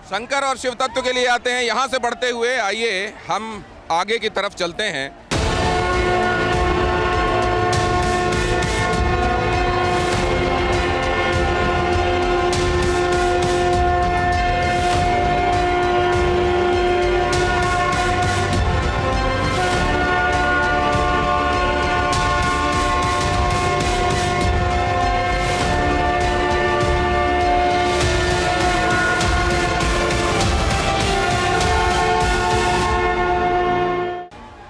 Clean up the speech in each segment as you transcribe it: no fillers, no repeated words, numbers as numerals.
शंकर और शिव तत्व के लिए आते हैं। यहाँ से बढ़ते हुए आइए हम आगे की तरफ चलते हैं।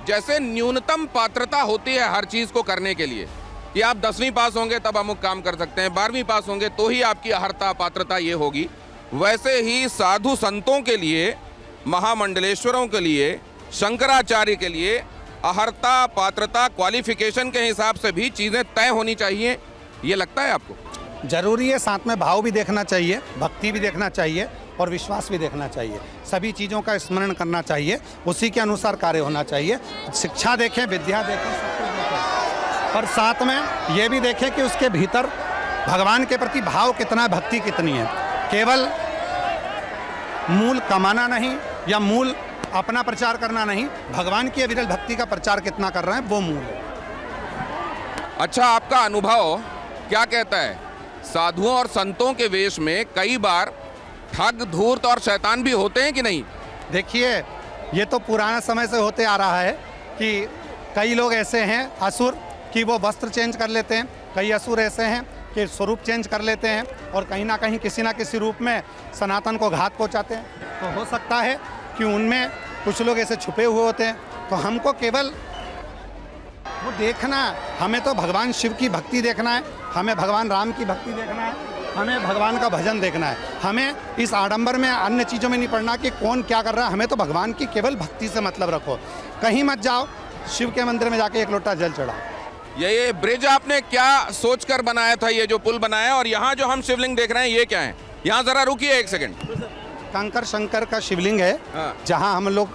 जैसे न्यूनतम पात्रता होती है हर चीज को करने के लिए कि आप 10वीं पास होंगे तब अमुक काम कर सकते हैं, 12वीं पास होंगे तो ही आपकी अहर्ता पात्रता ये होगी, वैसे ही साधु संतों के लिए, महामंडलेश्वरों के लिए, शंकराचार्य के लिए अहर्ता पात्रता क्वालिफिकेशन के हिसाब से भी चीजें तय होनी चाहिए। ये लगता है आपको? जरूरी है, साथ में भाव भी देखना चाहिए, भक्ति भी देखना चाहिए और विश्वास भी देखना चाहिए। सभी चीज़ों का स्मरण करना चाहिए, उसी के अनुसार कार्य होना चाहिए। शिक्षा देखें, विद्या देखें, सब कुछ देखें, पर साथ में ये भी देखें कि उसके भीतर भगवान के प्रति भाव कितना है, भक्ति कितनी है। केवल मूल कमाना नहीं या मूल अपना प्रचार करना नहीं, भगवान की अविरल भक्ति का प्रचार कितना कर रहे हैं वो मूल है। अच्छा, आपका अनुभव क्या कहता है? साधुओं और संतों के वेश में कई बार ठग, धूर्त और शैतान भी होते हैं कि नहीं? देखिए, ये तो पुराना समय से होते आ रहा है कि कई लोग ऐसे हैं असुर कि वो वस्त्र चेंज कर लेते हैं, कई असुर ऐसे हैं कि स्वरूप चेंज कर लेते हैं और कहीं ना कहीं किसी ना किसी रूप में सनातन को घात पहुंचाते हैं। तो हो सकता है कि उनमें कुछ लोग ऐसे छुपे हुए होते हैं। तो हमको केवल वो देखना, हमें तो भगवान शिव की भक्ति देखना है, हमें भगवान राम की भक्ति देखना है, हमें भगवान का भजन देखना है। हमें इस आडंबर में अन्य चीज़ों में नहीं पड़ना कि कौन क्या कर रहा है। हमें तो भगवान की केवल भक्ति से मतलब रखो। कहीं मत जाओ, शिव के मंदिर में जाके एक लोटा जल चढ़ाओ। ये ब्रिज आपने क्या सोचकर बनाया था, ये जो पुल बनाया? और यहाँ जो हम शिवलिंग देख रहे हैं ये क्या है? यहाँ जरा रुकिए एक सेकंड। कंकर शंकर का शिवलिंग है, हाँ। जहाँ हम लोग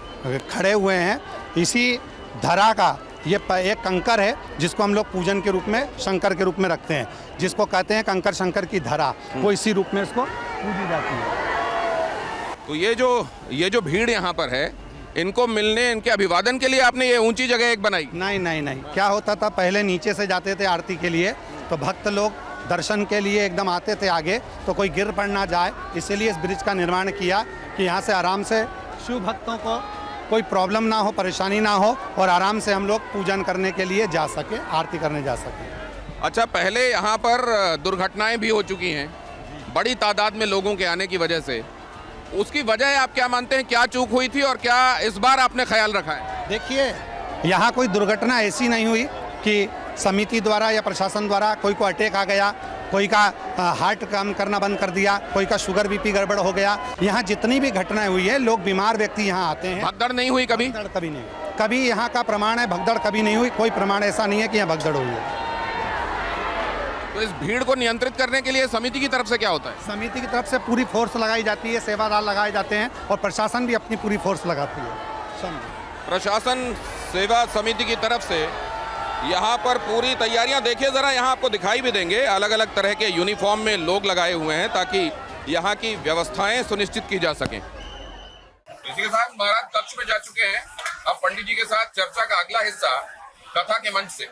खड़े हुए हैं। इसी धरा का ये एक कंकर है जिसको हम लोग पूजन के रूप में शंकर के रूप में रखते हैं, जिसको कहते हैं कंकर शंकर की धरा। वो इसी रूप में इसको पूजी जाती है। तो ये जो भीड़ यहाँ पर है, इनको मिलने, इनके अभिवादन के लिए आपने ये ऊंची जगह एक बनाई? नहीं नहीं नहीं, क्या होता था पहले नीचे से जाते थे आरती के लिए, तो भक्त लोग दर्शन के लिए एकदम आते थे आगे, तो कोई गिर पड़ ना जाए, इसीलिए इस ब्रिज का निर्माण किया कि यहाँ से आराम से शिव भक्तों को कोई प्रॉब्लम ना हो, परेशानी ना हो और आराम से हम लोग पूजन करने के लिए जा सके, आरती करने जा सके। अच्छा, पहले यहाँ पर दुर्घटनाएं भी हो चुकी हैं बड़ी तादाद में लोगों के आने की वजह से। उसकी वजह आप क्या मानते हैं, क्या चूक हुई थी और क्या इस बार आपने ख्याल रखा है? देखिए, यहाँ कोई दुर्घटना ऐसी नहीं हुई कि समिति द्वारा या प्रशासन द्वारा कोई को अटैक आ गया, कोई का हार्ट काम करना बंद कर दिया, कोई का शुगर बीपी गड़बड़ हो गया। यहाँ जितनी भी घटनाएं हुई है, लोग बीमार व्यक्ति यहाँ आते हैं। भगदड़ नहीं हुई कभी? भगदड़ कभी नहीं, कभी यहाँ का प्रमाण है भगदड़ कभी नहीं हुई। कोई प्रमाण ऐसा नहीं है कि यहाँ भगदड़ हुई है। तो इस भीड़ को नियंत्रित करने के लिए समिति की तरफ से क्या होता है? समिति की तरफ से पूरी फोर्स लगाई जाती है, सेवादार लगाए जाते हैं और प्रशासन भी अपनी पूरी फोर्स लगाती है। प्रशासन सेवा समिति की तरफ से यहाँ पर पूरी तैयारियां, देखिए जरा, यहाँ आपको दिखाई भी देंगे अलग अलग तरह के यूनिफॉर्म में लोग लगाए हुए हैं ताकि यहाँ की व्यवस्थाएं सुनिश्चित की जा सकें। इसी के साथ महाराज कक्ष में जा चुके हैं। अब पंडित जी के साथ चर्चा का अगला हिस्सा कथा के मंच से।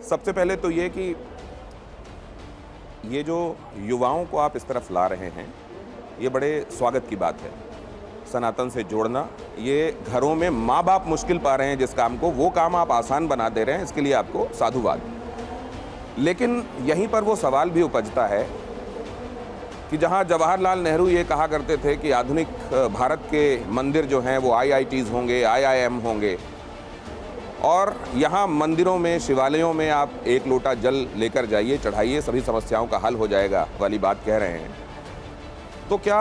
सबसे पहले तो ये कि ये जो युवाओं को आप इस तरफ ला रहे हैं, ये बड़े स्वागत की बात है। सनातन से जोड़ना, ये घरों में माँ बाप मुश्किल पा रहे हैं जिस काम को, वो काम आप आसान बना दे रहे हैं, इसके लिए आपको साधुवाद। लेकिन यहीं पर वो सवाल भी उपजता है कि जहाँ जवाहरलाल नेहरू ये कहा करते थे कि आधुनिक भारत के मंदिर जो हैं वो IITs होंगे, IIM होंगे, और यहाँ मंदिरों में, शिवालयों में आप एक लोटा जल लेकर जाइए, चढ़ाइए, सभी समस्याओं का हल हो जाएगा वाली बात कह रहे हैं। तो क्या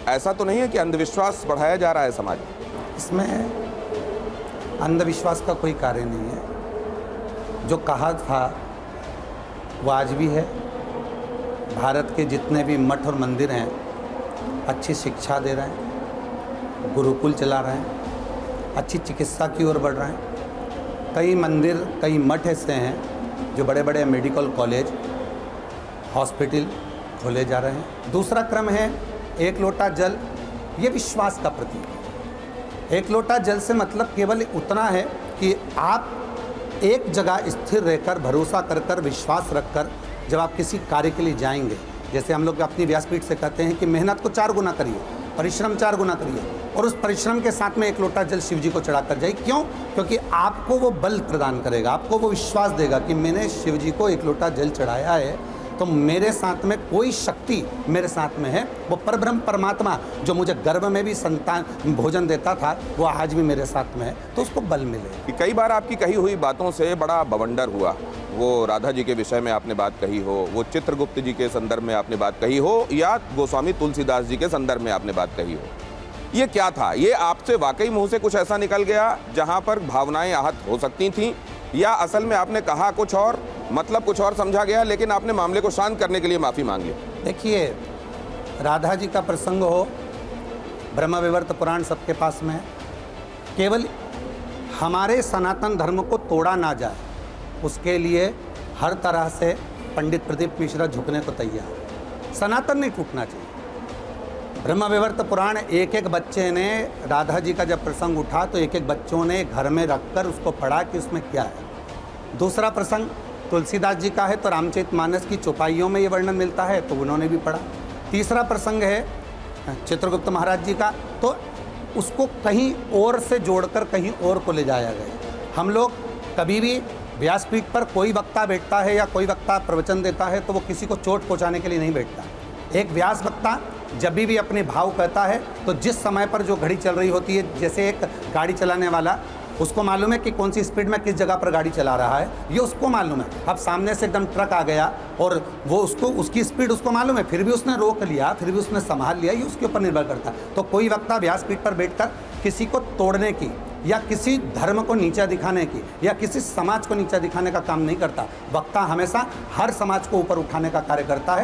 ऐसा तो नहीं है कि अंधविश्वास बढ़ाया जा रहा है समाज में? इसमें अंधविश्वास का कोई कार्य नहीं है। जो कहा था वो आज भी है। भारत के जितने भी मठ और मंदिर हैं अच्छी शिक्षा दे रहे हैं, गुरुकुल चला रहे हैं, अच्छी चिकित्सा की ओर बढ़ रहे हैं। कई मंदिर, कई मठ ऐसे हैं जो बड़े बड़े मेडिकल कॉलेज, हॉस्पिटल खोले जा रहे हैं। दूसरा क्रम है एक लोटा जल, ये विश्वास का प्रतीक है। एक लोटा जल से मतलब केवल उतना है कि आप एक जगह स्थिर रहकर, भरोसा कर कर, विश्वास रखकर जब आप किसी कार्य के लिए जाएंगे, जैसे हम लोग अपनी व्यासपीठ से कहते हैं कि मेहनत को 4 गुना करिए, परिश्रम 4 गुना करिए, और उस परिश्रम के साथ में एक लोटा जल शिव जी को चढ़ाकर जाइए। क्यों? क्योंकि आपको वो बल प्रदान करेगा, आपको वो विश्वास देगा कि मैंने शिव जी को एक लोटा जल चढ़ाया है तो मेरे साथ में कोई शक्ति मेरे साथ में है। वो परब्रह्म परमात्मा जो मुझे गर्भ में भी संतान भोजन देता था वो आज भी मेरे साथ में है, तो उसको बल मिले। कि कई बार आपकी कही हुई बातों से बड़ा बवंडर हुआ। वो राधा जी के विषय में आपने बात कही हो, वो चित्रगुप्त जी के संदर्भ में आपने बात कही हो, या गोस्वामी तुलसीदास जी के संदर्भ में आपने बात कही हो। ये क्या था? ये आपसे वाकई मुंह से कुछ ऐसा निकल गया जहां पर भावनाएं आहत हो सकती थीं, या असल में आपने कहा कुछ और, मतलब कुछ और समझा गया, लेकिन आपने मामले को शांत करने के लिए माफ़ी मांग ली? देखिए, राधा जी का प्रसंग हो, ब्रह्म विवर्त पुराण सबके पास में है। केवल हमारे सनातन धर्म को तोड़ा ना जाए, उसके लिए हर तरह से पंडित प्रदीप मिश्रा झुकने को तैयार। सनातन नहीं टूटना चाहिए। ब्रह्म विवर्त पुराण एक एक बच्चे ने, राधा जी का जब प्रसंग उठा तो एक एक बच्चों ने घर में रखकर उसको पढ़ा कि उसमें क्या है। दूसरा प्रसंग तुलसीदास जी का है तो रामचरितमानस की चौपाइयों में ये वर्णन मिलता है तो उन्होंने भी पढ़ा। तीसरा प्रसंग है चित्रगुप्त महाराज जी का, तो उसको कहीं और से जोड़कर कहीं और को ले जाया गया। हम लोग कभी भी व्यासपीठ पर कोई वक्ता बैठता है या कोई वक्ता प्रवचन देता है तो वो किसी को चोट पहुंचाने के लिए नहीं बैठता। एक व्यास वक्ता जब भी अपने भाव कहता है तो जिस समय पर जो घड़ी चल रही होती है, जैसे एक गाड़ी चलाने वाला, उसको मालूम है कि कौन सी स्पीड में किस जगह पर गाड़ी चला रहा है, ये उसको मालूम है। अब सामने से एकदम ट्रक आ गया और वो उसकी स्पीड उसको मालूम है, फिर भी उसने रोक लिया, फिर भी उसने संभाल लिया, ये उसके ऊपर निर्भर करता है। तो कोई वक्ता व्यासपीठ पर बैठकर किसी को तोड़ने की या किसी धर्म को नीचा दिखाने की या किसी समाज को नीचा दिखाने का काम नहीं करता। वक्ता हमेशा हर समाज को ऊपर उठाने का कार्य करता है।